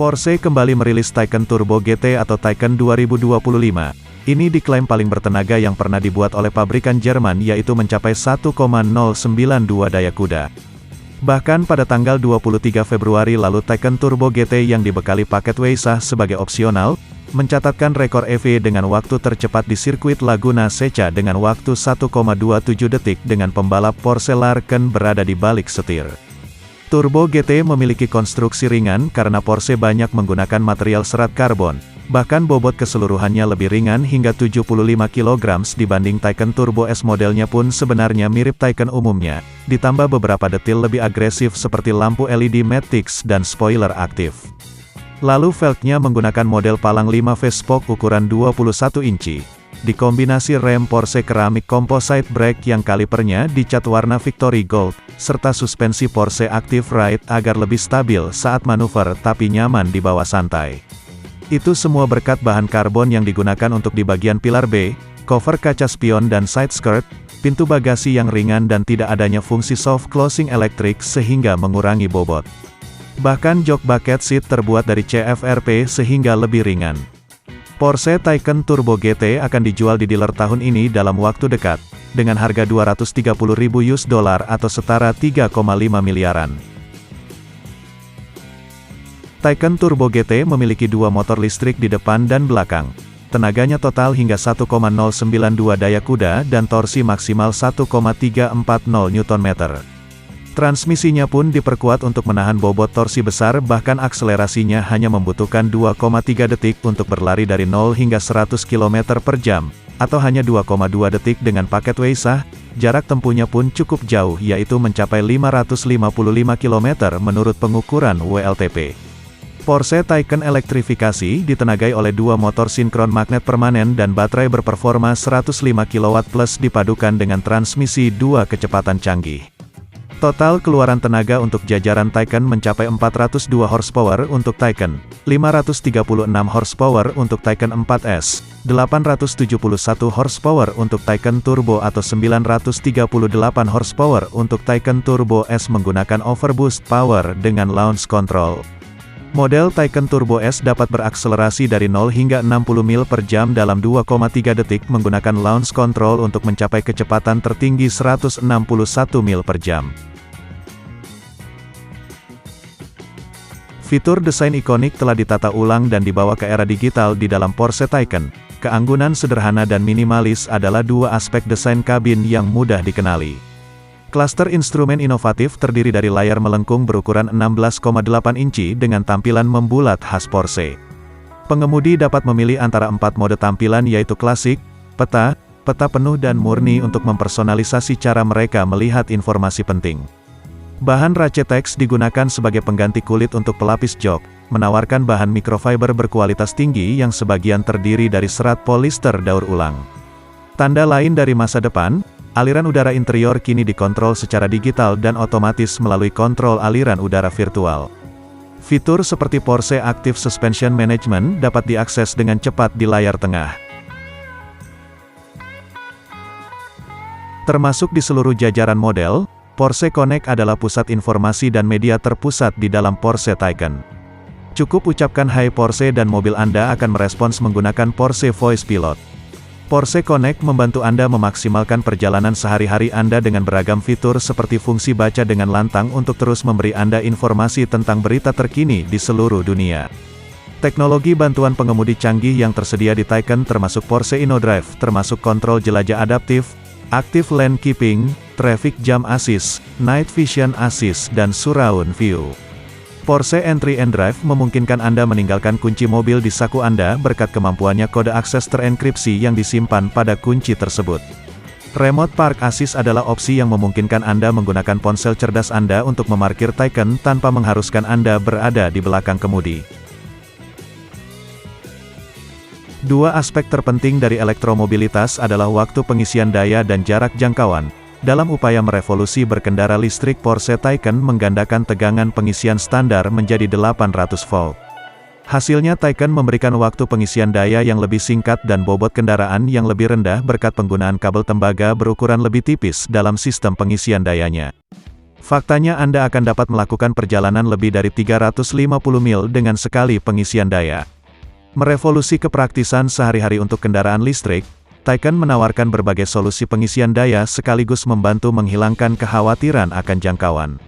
Porsche kembali merilis Taycan Turbo GT atau Taycan 2025. Ini diklaim paling bertenaga yang pernah dibuat oleh pabrikan Jerman, yaitu mencapai 1,092 daya kuda. Bahkan pada tanggal 23 Februari lalu Taycan Turbo GT yang dibekali paket Weissach sebagai opsional, mencatatkan rekor EV dengan waktu tercepat di sirkuit Laguna Seca dengan waktu 1,27 detik dengan pembalap Porsche Larken berada di balik setir. Turbo GT memiliki konstruksi ringan karena Porsche banyak menggunakan material serat karbon, bahkan bobot keseluruhannya lebih ringan hingga 75 kg dibanding Taycan Turbo S. Modelnya pun sebenarnya mirip Taycan umumnya, ditambah beberapa detail lebih agresif seperti lampu LED Matrix dan spoiler aktif. Lalu velgnya menggunakan model palang 5 V-spoke ukuran 21 inci. Dikombinasi rem Porsche keramik composite brake yang kalipernya dicat warna Victory Gold, serta suspensi Porsche Active Ride agar lebih stabil saat manuver tapi nyaman di bawah santai. Itu semua berkat bahan karbon yang digunakan untuk di bagian pilar B, cover kaca spion dan side skirt, pintu bagasi yang ringan dan tidak adanya fungsi soft closing elektrik sehingga mengurangi bobot. Bahkan jok bucket seat terbuat dari CFRP sehingga lebih ringan. Porsche Taycan Turbo GT akan dijual di dealer tahun ini dalam waktu dekat, dengan harga $230.000 atau setara 3,5 miliaran. Taycan Turbo GT memiliki dua motor listrik di depan dan belakang. Tenaganya total hingga 1,092 daya kuda dan torsi maksimal 1,340 Nm. Transmisinya pun diperkuat untuk menahan bobot torsi besar, bahkan akselerasinya hanya membutuhkan 2,3 detik untuk berlari dari 0 hingga 100 km per jam, atau hanya 2,2 detik dengan paket Weissach. Jarak tempuhnya pun cukup jauh, yaitu mencapai 555 km menurut pengukuran WLTP. Porsche Taycan elektrifikasi ditenagai oleh dua motor sinkron magnet permanen dan baterai berperforma 105 kW plus dipadukan dengan transmisi 2 kecepatan canggih. Total keluaran tenaga untuk jajaran Taycan mencapai 402 horsepower untuk Taycan, 536 horsepower untuk Taycan 4S, 871 horsepower untuk Taycan Turbo atau 938 horsepower untuk Taycan Turbo S menggunakan overboost power dengan launch control. Model Taycan Turbo S dapat berakselerasi dari 0 hingga 60 mil per jam dalam 2,3 detik menggunakan launch control untuk mencapai kecepatan tertinggi 161 mil per jam. Fitur desain ikonik telah ditata ulang dan dibawa ke era digital di dalam Porsche Taycan. Keanggunan sederhana dan minimalis adalah dua aspek desain kabin yang mudah dikenali. Klaster instrumen inovatif terdiri dari layar melengkung berukuran 16,8 inci dengan tampilan membulat khas Porsche. Pengemudi dapat memilih antara 4 mode tampilan yaitu klasik, peta, peta penuh dan murni untuk mempersonalisasi cara mereka melihat informasi penting. Bahan Racetex digunakan sebagai pengganti kulit untuk pelapis jok, menawarkan bahan microfiber berkualitas tinggi yang sebagian terdiri dari serat polister daur ulang. Tanda lain dari masa depan, aliran udara interior kini dikontrol secara digital dan otomatis melalui kontrol aliran udara virtual. Fitur seperti Porsche Active Suspension Management dapat diakses dengan cepat di layar tengah. Termasuk di seluruh jajaran model, Porsche Connect adalah pusat informasi dan media terpusat di dalam Porsche Taycan. Cukup ucapkan "Hai Porsche" dan mobil Anda akan merespons menggunakan Porsche Voice Pilot. Porsche Connect membantu Anda memaksimalkan perjalanan sehari-hari Anda dengan beragam fitur seperti fungsi baca dengan lantang untuk terus memberi Anda informasi tentang berita terkini di seluruh dunia. Teknologi bantuan pengemudi canggih yang tersedia di Taycan termasuk Porsche InnoDrive, termasuk kontrol jelajah adaptif, Active Lane Keeping, Traffic Jam Assist, Night Vision Assist dan Surround View. Porsche Entry and Drive memungkinkan Anda meninggalkan kunci mobil di saku Anda berkat kemampuannya kode akses terenkripsi yang disimpan pada kunci tersebut. Remote Park Assist adalah opsi yang memungkinkan Anda menggunakan ponsel cerdas Anda untuk memarkir Taycan tanpa mengharuskan Anda berada di belakang kemudi. Dua aspek terpenting dari elektromobilitas adalah waktu pengisian daya dan jarak jangkauan. Dalam upaya merevolusi berkendara listrik, Porsche Taycan menggandakan tegangan pengisian standar menjadi 800 volt. Hasilnya Taycan memberikan waktu pengisian daya yang lebih singkat dan bobot kendaraan yang lebih rendah berkat penggunaan kabel tembaga berukuran lebih tipis dalam sistem pengisian dayanya. Faktanya Anda akan dapat melakukan perjalanan lebih dari 350 mil dengan sekali pengisian daya. Merevolusi kepraktisan sehari-hari untuk kendaraan listrik, Taycan menawarkan berbagai solusi pengisian daya sekaligus membantu menghilangkan kekhawatiran akan jangkauan.